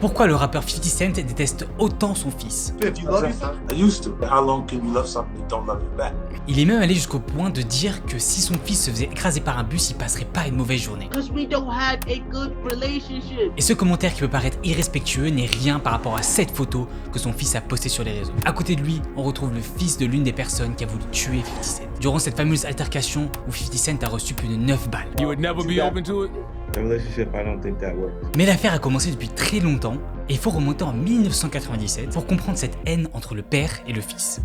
Pourquoi le rappeur 50 Cent déteste autant son fils? Il est même allé jusqu'au point de dire que si son fils se faisait écraser par un bus, il passerait pas une mauvaise journée. Et ce commentaire qui peut paraître irrespectueux n'est rien par rapport à cette photo que son fils a postée sur les réseaux. À côté de lui, on retrouve le fils de l'une des personnes qui a voulu tuer 50 Cent. Durant cette fameuse altercation où 50 Cent a reçu plus de 9 balles. Mais l'affaire a commencé depuis très longtemps et il faut remonter en 1997 pour comprendre cette haine entre le père et le fils.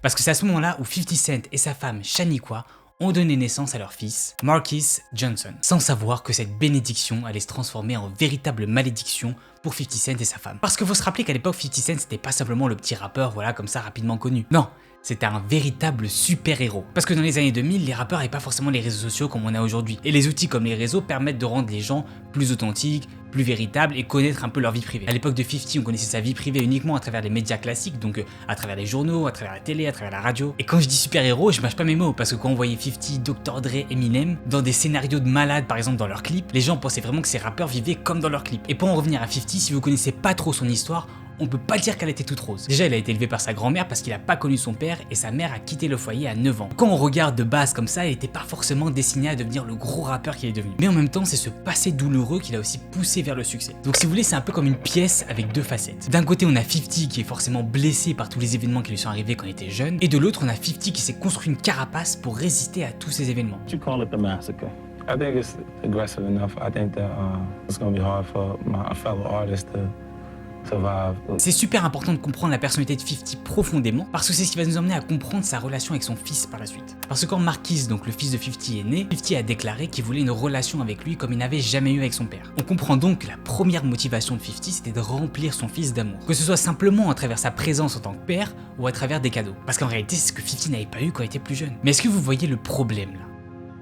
Parce que c'est à ce moment-là où 50 Cent et sa femme Shaniqua ont donné naissance à leur fils, Marquis Johnson, sans savoir que cette bénédiction allait se transformer en véritable malédiction pour 50 Cent et sa femme. Parce que faut se rappeler qu'à l'époque 50 Cent c'était pas simplement le petit rappeur voilà comme ça rapidement connu. Non, c'était un véritable super-héros. Parce que dans les années 2000, les rappeurs n'avaient pas forcément les réseaux sociaux comme on a aujourd'hui. Et les outils comme les réseaux permettent de rendre les gens plus authentiques, plus véritables et connaître un peu leur vie privée. À l'époque de 50, on connaissait sa vie privée uniquement à travers les médias classiques, donc à travers les journaux, à travers la télé, à travers la radio. Et quand je dis super-héros, je mâche pas mes mots, parce que quand on voyait 50, Dr. Dre, Eminem, dans des scénarios de malades par exemple dans leurs clips, les gens pensaient vraiment que ces rappeurs vivaient comme dans leurs clips. Et pour en revenir à 50, si vous connaissez pas trop son histoire, on peut pas dire qu'elle était toute rose. Déjà, il a été élevé par sa grand-mère parce qu'il a pas connu son père et sa mère a quitté le foyer à 9 ans. Quand on regarde de base comme ça, il était pas forcément destiné à devenir le gros rappeur qu'il est devenu. Mais en même temps, c'est ce passé douloureux qui l'a aussi poussé vers le succès. Donc si vous voulez, c'est un peu comme une pièce avec deux facettes. D'un côté, on a 50 qui est forcément blessé par tous les événements qui lui sont arrivés quand il était jeune, et de l'autre, on a 50 qui s'est construit une carapace pour résister à tous ces événements. I think it's aggressive enough. I think that it's going to be hard for my fellow artists to survive. C'est super important de comprendre la personnalité de 50 profondément parce que c'est ce qui va nous emmener à comprendre sa relation avec son fils par la suite. Parce que quand Marquis, donc le fils de 50 est né, 50 a déclaré qu'il voulait une relation avec lui comme il n'avait jamais eu avec son père. On comprend donc que la première motivation de 50 c'était de remplir son fils d'amour. Que ce soit simplement à travers sa présence en tant que père ou à travers des cadeaux. Parce qu'en réalité c'est ce que 50 n'avait pas eu quand il était plus jeune. Mais est-ce que vous voyez le problème là?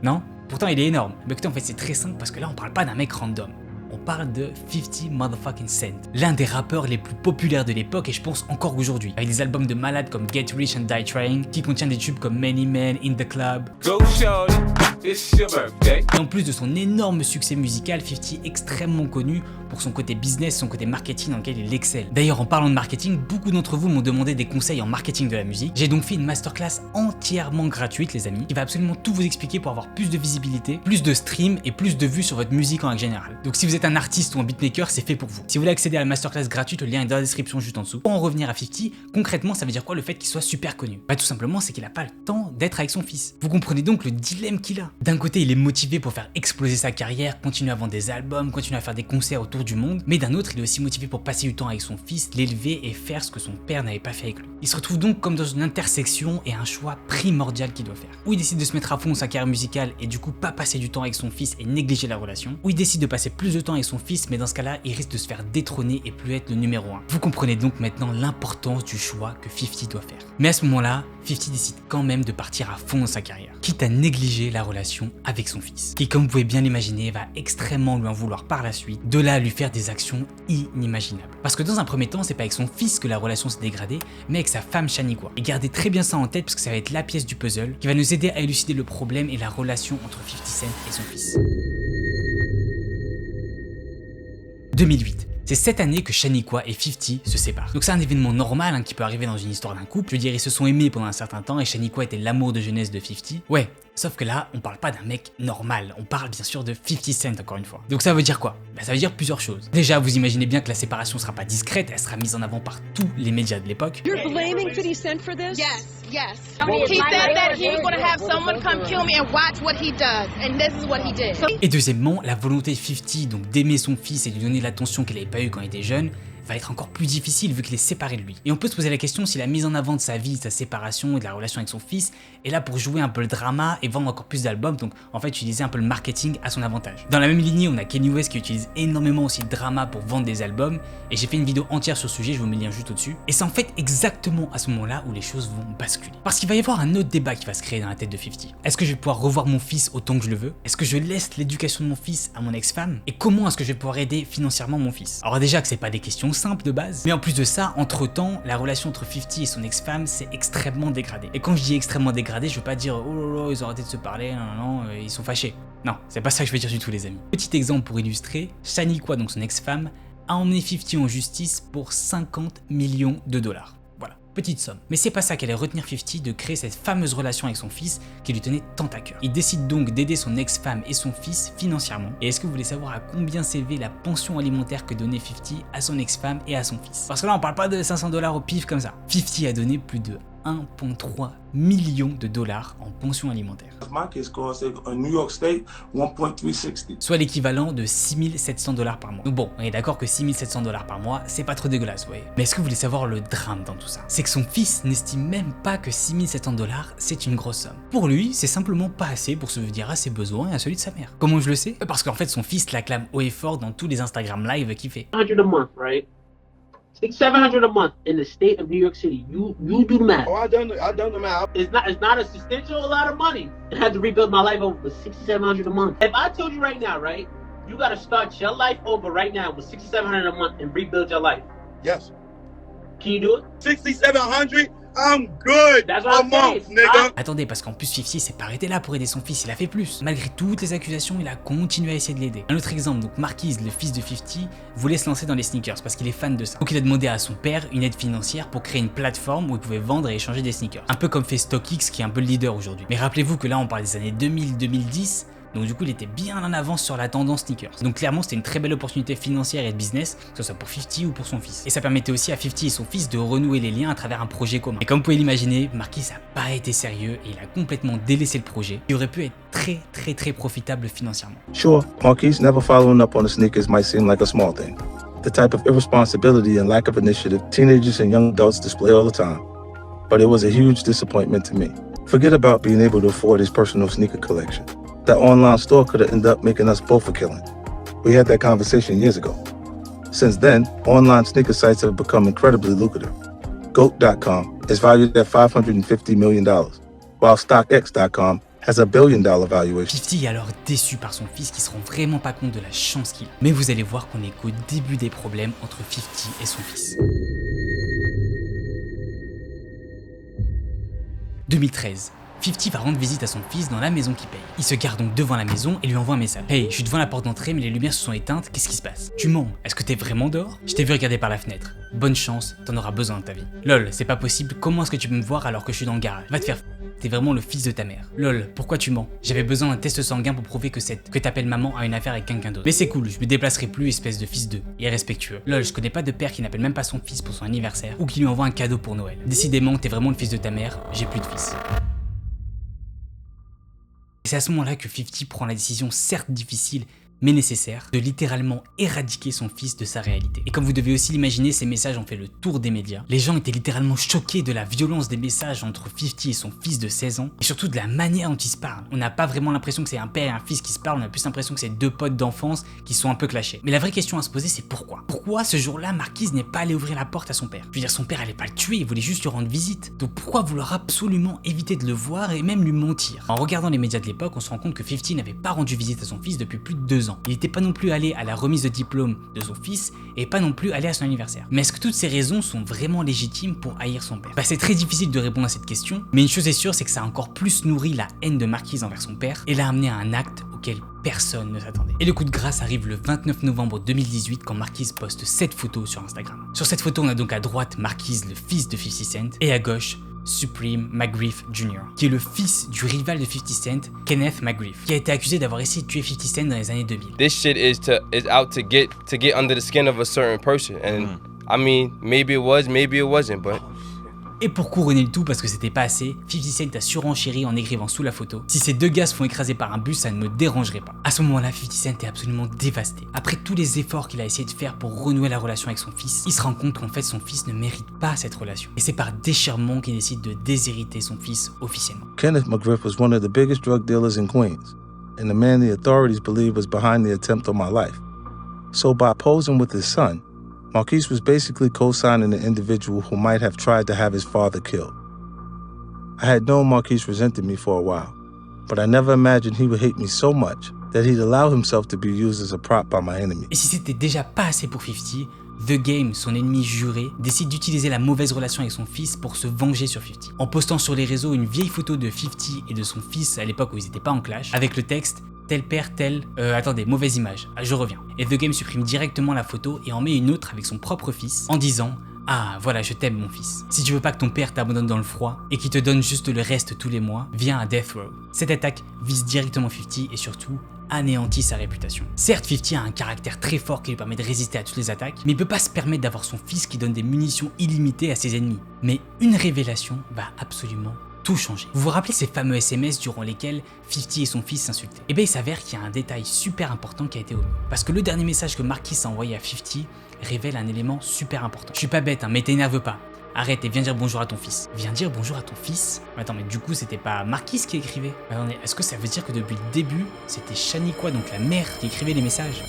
Non? Pourtant il est énorme. Mais écoutez, en fait c'est très simple parce que là on parle pas d'un mec random. On parle de 50 motherfucking Cent, l'un des rappeurs les plus populaires de l'époque et je pense encore aujourd'hui, avec des albums de malades comme Get Rich and Die Trying, qui contient des tubes comme Many Men, In The Club. Go shorty, it's your birthday. Et en plus de son énorme succès musical, 50 est extrêmement connu pour son côté business, son côté marketing dans lequel il excelle. D'ailleurs, en parlant de marketing, beaucoup d'entre vous m'ont demandé des conseils en marketing de la musique. J'ai donc fait une masterclass entièrement gratuite, les amis, qui va absolument tout vous expliquer pour avoir plus de visibilité, plus de streams et plus de vues sur votre musique en règle générale. Donc si vous êtes un artiste ou un beatmaker, c'est fait pour vous. Si vous voulez accéder à la masterclass gratuite, le lien est dans la description juste en dessous. Pour en revenir à 50, concrètement, ça veut dire quoi le fait qu'il soit super connu? Bah tout simplement, c'est qu'il a pas le temps d'être avec son fils. Vous comprenez donc le dilemme qu'il a. D'un côté, il est motivé pour faire exploser sa carrière, continuer à vendre des albums, continuer à faire des concerts autour du monde, mais d'un autre, il est aussi motivé pour passer du temps avec son fils, l'élever et faire ce que son père n'avait pas fait avec lui. Il se retrouve donc comme dans une intersection et un choix primordial qu'il doit faire. Ou il décide de se mettre à fond dans sa carrière musicale et du coup pas passer du temps avec son fils et négliger la relation, ou il décide de passer plus de temps avec son fils, mais dans ce cas-là, il risque de se faire détrôner et plus être le numéro 1. Vous comprenez donc maintenant l'importance du choix que 50 doit faire. Mais à ce moment-là, 50 décide quand même de partir à fond dans sa carrière, quitte à négliger la relation avec son fils, qui comme vous pouvez bien l'imaginer va extrêmement lui en vouloir par la suite, de là à lui faire des actions inimaginables. Parce que dans un premier temps, c'est pas avec son fils que la relation s'est dégradée, mais avec sa femme Shaniqua. Et gardez très bien ça en tête parce que ça va être la pièce du puzzle qui va nous aider à élucider le problème et la relation entre 50 Cent et son fils. 2008. C'est cette année que Shaniqua et 50 se séparent. Donc c'est un événement normal qui peut arriver dans une histoire d'un couple. Je veux dire, ils se sont aimés pendant un certain temps et Shaniqua était l'amour de jeunesse de 50. Ouais, sauf que là, on parle pas d'un mec normal, on parle bien sûr de 50 Cent encore une fois. Donc ça veut dire quoi? Bah, ça veut dire plusieurs choses. Déjà, vous imaginez bien que la séparation sera pas discrète, elle sera mise en avant par tous les médias de l'époque. You're blaming 50 Cent for this? Yes, yes. He said that he was going to have someone come kill me and watch what he does, and this is what he did. Et deuxièmement, la volonté de 50 donc d'aimer son fils et de lui donner l'attention qu'il avait pas eu quand il était jeune, va être encore plus difficile vu qu'il est séparé de lui. Et on peut se poser la question si la mise en avant de sa vie, de sa séparation et de la relation avec son fils est là pour jouer un peu le drama et vendre encore plus d'albums, donc en fait utiliser un peu le marketing à son avantage. Dans la même lignée, on a Kanye West qui utilise énormément aussi le drama pour vendre des albums, et j'ai fait une vidéo entière sur ce sujet, je vous mets le lien juste au-dessus. Et c'est en fait exactement à ce moment-là où les choses vont basculer. Parce qu'il va y avoir un autre débat qui va se créer dans la tête de 50. Est-ce que je vais pouvoir revoir mon fils autant que je le veux? Est-ce que je laisse l'éducation de mon fils à mon ex-femme? Et comment est-ce que je vais pouvoir aider financièrement mon fils? Alors déjà que c'est pas des questions simples de base, mais en plus de ça, entre-temps, la relation entre 50 et son ex-femme s'est extrêmement dégradée. Et quand je dis extrêmement dégradée, je veux pas dire oh là là, ils ont arrêté de se parler, non, ils sont fâchés. Non, c'est pas ça que je veux dire du tout les amis. Petit exemple pour illustrer, Shaniqua, donc son ex-femme, a emmené 50 en justice pour 50 millions de dollars. Voilà, petite somme. Mais c'est pas ça qui allait retenir 50 de créer cette fameuse relation avec son fils qui lui tenait tant à cœur. Il décide donc d'aider son ex-femme et son fils financièrement. Et est-ce que vous voulez savoir à combien s'élevait la pension alimentaire que donnait 50 à son ex-femme et à son fils? Parce que là on parle pas de 500 $ au pif comme ça. 50 a donné plus de 1,3 million de dollars en pension alimentaire. My kids cost in New York State 1.360. Soit l'équivalent de 6 700 $ par mois. Donc bon, on est d'accord que 6 700 $ par mois, c'est pas trop dégueulasse, vous voyez. Mais est-ce que vous voulez savoir le drame dans tout ça? C'est que son fils n'estime même pas que 6 700 $, c'est une grosse somme. Pour lui, c'est simplement pas assez pour subvenir à ses besoins et à celui de sa mère. Comment je le sais? Parce qu'en fait, son fils l'acclame haut et fort dans tous les Instagram live qu'il fait. 100 a month, right? 700 a month in the state of New York City. You do the math. Oh, I done the math. It's not a substantial lot of money. I had to rebuild my life over with 6,700 a month. If I told you right now, right, you got to start your life over right now with 6,700 a month and rebuild your life. Yes. Can you do it? 6,700. I'm good. That's what I'm month, saying. nigga. Attendez, parce qu'en plus 50 s'est pas arrêté là pour aider son fils, il a fait plus. Malgré toutes les accusations, il a continué à essayer de l'aider. Un autre exemple, donc Marquise, le fils de 50, voulait se lancer dans les sneakers parce qu'il est fan de ça. Donc il a demandé à son père une aide financière pour créer une plateforme où il pouvait vendre et échanger des sneakers. Un peu comme fait StockX qui est un peu le leader aujourd'hui. Mais rappelez-vous que là on parle des années 2000-2010. Donc du coup il était bien en avance sur la tendance sneakers. Donc clairement c'était une très belle opportunité financière et de business, que ce soit pour 50 ou pour son fils. Et ça permettait aussi à 50 et son fils de renouer les liens à travers un projet commun. Et comme vous pouvez l'imaginer, Marquis n'a pas été sérieux et il a complètement délaissé le projet, qui aurait pu être très profitable financièrement. Sure, Marquise never following up on the sneakers might seem like a small thing. The type of irresponsibility and lack of initiative teenagers and young adults display all the time. But it was a huge disappointment to me. Forget about being able to afford his personal sneaker collection. That online store could have ended up making us both a killing. We had that conversation years ago. Since then, online sneaker sites have become incredibly lucrative. GOAT.com is valued at $550 million, while StockX.com has a $1 billion valuation. 50 est alors déçu par son fils qui se rend vraiment pas compte de la chance qu'il a. Mais vous allez voir qu'on est qu'au début des problèmes entre 50 et son fils. 2013. 50 va rendre visite à son fils dans la maison qui paye. Il se gare donc devant la maison et lui envoie un message. Hey, je suis devant la porte d'entrée mais les lumières se sont éteintes, qu'est-ce qui se passe? Tu mens, est-ce que t'es vraiment dehors? Je t'ai vu regarder par la fenêtre. Bonne chance, t'en auras besoin de ta vie. Lol, c'est pas possible, comment est-ce que tu peux me voir alors que je suis dans le garage? Va te faire t'es vraiment le fils de ta mère. Lol, pourquoi tu mens? J'avais besoin d'un test sanguin pour prouver que t'appelles maman a une affaire avec quelqu'un d'autre. Mais c'est cool, je me déplacerai plus, espèce de fils d'eux. Irrespectueux. Lol, je connais pas de père qui n'appelle même pas son fils pour son anniversaire ou qui lui envoie un cadeau pour Noël. Décidément, t'es vraiment le fils de ta mère, j'ai plus de fils. Et c'est à ce moment-là que 50 prend la décision, certes difficile, mais nécessaire, de littéralement éradiquer son fils de sa réalité. Et comme vous devez aussi l'imaginer, ces messages ont fait le tour des médias. Les gens étaient littéralement choqués de la violence des messages entre 50 et son fils de 16 ans, et surtout de la manière dont ils se parlent. On n'a pas vraiment l'impression que c'est un père et un fils qui se parlent, on a plus l'impression que c'est deux potes d'enfance qui sont un peu clashés. Mais la vraie question à se poser, c'est pourquoi? Pourquoi ce jour-là, Marquise n'est pas allé ouvrir la porte à son père? Je veux dire, son père allait pas le tuer, il voulait juste lui rendre visite. Donc pourquoi vouloir absolument éviter de le voir et même lui mentir? En regardant les médias de l'époque, on se rend compte que 50 n'avait pas rendu visite à son fils depuis plus de 2 ans. Il n'était pas non plus allé à la remise de diplôme de son fils et pas non plus allé à son anniversaire. Mais est-ce que toutes ces raisons sont vraiment légitimes pour haïr son père? C'est très difficile de répondre à cette question, mais une chose est sûre, c'est que ça a encore plus nourri la haine de Marquise envers son père et l'a amené à un acte auquel personne ne s'attendait. Et le coup de grâce arrive le 29 novembre 2018 quand Marquise poste cette photo sur Instagram. Sur cette photo, on a donc à droite Marquise, le fils de 50 Cent, et à gauche Supreme McGriff Jr., qui est le fils du rival de 50 Cent, Kenneth McGriff, qui a été accusé d'avoir essayé de tuer 50 Cent dans les années 2000. This shit is out to get under the skin of a certain person, and I mean, maybe it was, maybe it wasn't, but. Et pour couronner le tout, parce que c'était pas assez, 50 Cent a surenchéri en écrivant sous la photo: si ces deux gars se font écraser par un bus, ça ne me dérangerait pas. À ce moment-là, 50 Cent est absolument dévasté. Après tous les efforts qu'il a essayé de faire pour renouer la relation avec son fils, il se rend compte qu'en fait son fils ne mérite pas cette relation. Et c'est par déchirement qu'il décide de déshériter son fils officiellement. Kenneth McGriff was one of the biggest drug dealers in Queens, and the man the authorities believe was behind the attempt on my life. So by posing with his son, Marquise was basically co-signing the individual who might have tried to have his father killed. I had known Marquise resented me for a while, but I never imagined he would hate me so much that he'd allow himself to be used as a prop by my enemy. Et si c'était déjà pas assez pour 50, The Game, son ennemi juré, décide d'utiliser la mauvaise relation avec son fils pour se venger sur 50. En postant sur les réseaux une vieille photo de 50 et de son fils à l'époque où ils n'étaient pas en clash, avec le texte tel père, tel... attendez, mauvaise image, je reviens. Et The Game supprime directement la photo et en met une autre avec son propre fils en disant « Ah, voilà, je t'aime mon fils. Si tu veux pas que ton père t'abandonne dans le froid et qu'il te donne juste le reste tous les mois, viens à Death Row. » Cette attaque vise directement 50 et surtout anéantit sa réputation. Certes, 50 a un caractère très fort qui lui permet de résister à toutes les attaques, mais il peut pas se permettre d'avoir son fils qui donne des munitions illimitées à ses ennemis. Mais une révélation va absolument tout changer. Vous vous rappelez ces fameux SMS durant lesquels 50 et son fils s'insultaient? Et bien il s'avère qu'il y a un détail super important qui a été omis. Parce que le dernier message que Marquis a envoyé à 50 révèle un élément super important. Je suis pas bête, hein, mais t'énerve pas. Arrête et viens dire bonjour à ton fils. Viens dire bonjour à ton fils? Attends, mais du coup c'était pas Marquis qui écrivait? Attendez, est-ce que ça veut dire que depuis le début, c'était Shaniqua, donc la mère, qui écrivait les messages?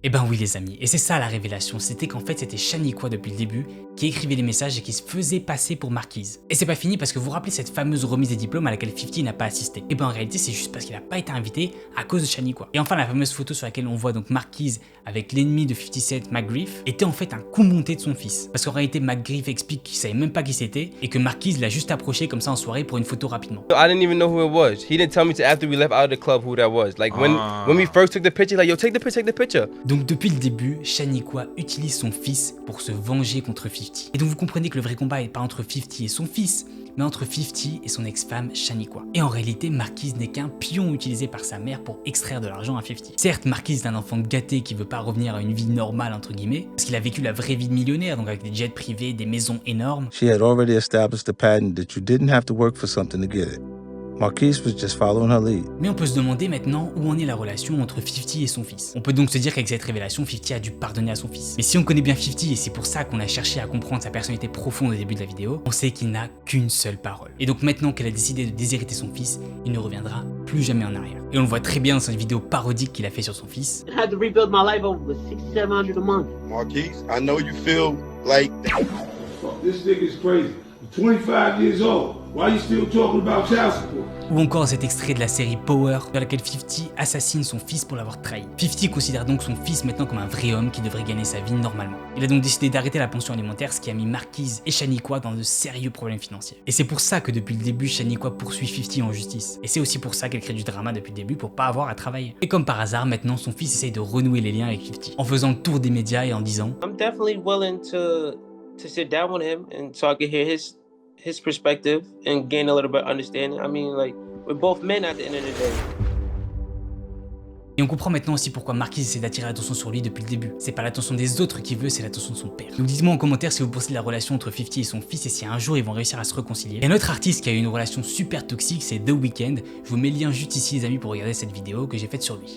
Eh ben oui les amis, et c'est ça la révélation, c'était qu'en fait c'était Shaniqua depuis le début qui écrivait les messages et qui se faisait passer pour Marquise. Et c'est pas fini parce que vous vous rappelez cette fameuse remise des diplômes à laquelle 50 n'a pas assisté. Et ben en réalité c'est juste parce qu'il n'a pas été invité à cause de Shaniqua. Et enfin la fameuse photo sur laquelle on voit donc Marquise avec l'ennemi de 50 Cent, McGriff, était en fait un coup monté de son fils. Parce qu'en réalité McGriff explique qu'il savait même pas qui c'était et que Marquise l'a juste approché comme ça en soirée pour une photo rapidement. I didn't even know who it was. He didn't tell me till after we left out of the club who that was. Like when we first took the picture, like yo, take the picture. Donc depuis le début, Shaniqua utilise son fils pour se venger contre 50. Et donc vous comprenez que le vrai combat est pas entre 50 et son fils, mais entre 50 et son ex-femme Shaniqua. Et en réalité, Marquise n'est qu'un pion utilisé par sa mère pour extraire de l'argent à 50. Certes, Marquise est un enfant gâté qui veut pas revenir à une vie normale entre guillemets, parce qu'il a vécu la vraie vie de millionnaire, donc avec des jets privés, des maisons énormes. She had already established the pattern that you didn't have to work for something to get it. Marquise was just following her lead. Mais on peut se demander maintenant où en est la relation entre 50 et son fils. On peut donc se dire qu'avec cette révélation, 50 a dû pardonner à son fils. Mais si on connaît bien 50 et c'est pour ça qu'on a cherché à comprendre sa personnalité profonde au début de la vidéo, on sait qu'il n'a qu'une seule parole. Et donc maintenant qu'elle a décidé de déshériter son fils, il ne reviendra plus jamais en arrière. Et on le voit très bien dans cette vidéo parodique qu'il a fait sur son fils. I had to rebuild my life over $6,700 a month. Marquise, I know you feel like Fuck, this nigga's crazy. You're 25 years old. Why you still talking about child support? Ou encore cet extrait de la série Power, dans laquelle 50 assassine son fils pour l'avoir trahi. 50 considère donc son fils maintenant comme un vrai homme qui devrait gagner sa vie normalement. Il a donc décidé d'arrêter la pension alimentaire, ce qui a mis Marquise et Shaniqua dans de sérieux problèmes financiers. Et c'est pour ça que depuis le début, Shaniqua poursuit 50 en justice. Et c'est aussi pour ça qu'elle crée du drama depuis le début pour pas avoir à travailler. Et comme par hasard, maintenant son fils essaye de renouer les liens avec 50, en faisant le tour des médias et en disant I'm definitely willing to sit down with him and so I can hear his perspective and gain a little bit of understanding. I mean, like, we're both men at the end of the day. Et on comprend maintenant aussi pourquoi Marquise essaie d'attirer l'attention sur lui depuis le début. C'est pas l'attention des autres qu'il veut, c'est l'attention de son père. Donc dites-moi en commentaire si vous pensez de la relation entre 50 et son fils et si un jour ils vont réussir à se réconcilier. Et un autre artiste qui a eu une relation super toxique, c'est The Weeknd. Je vous mets le lien juste ici les amis pour regarder cette vidéo que j'ai faite sur lui.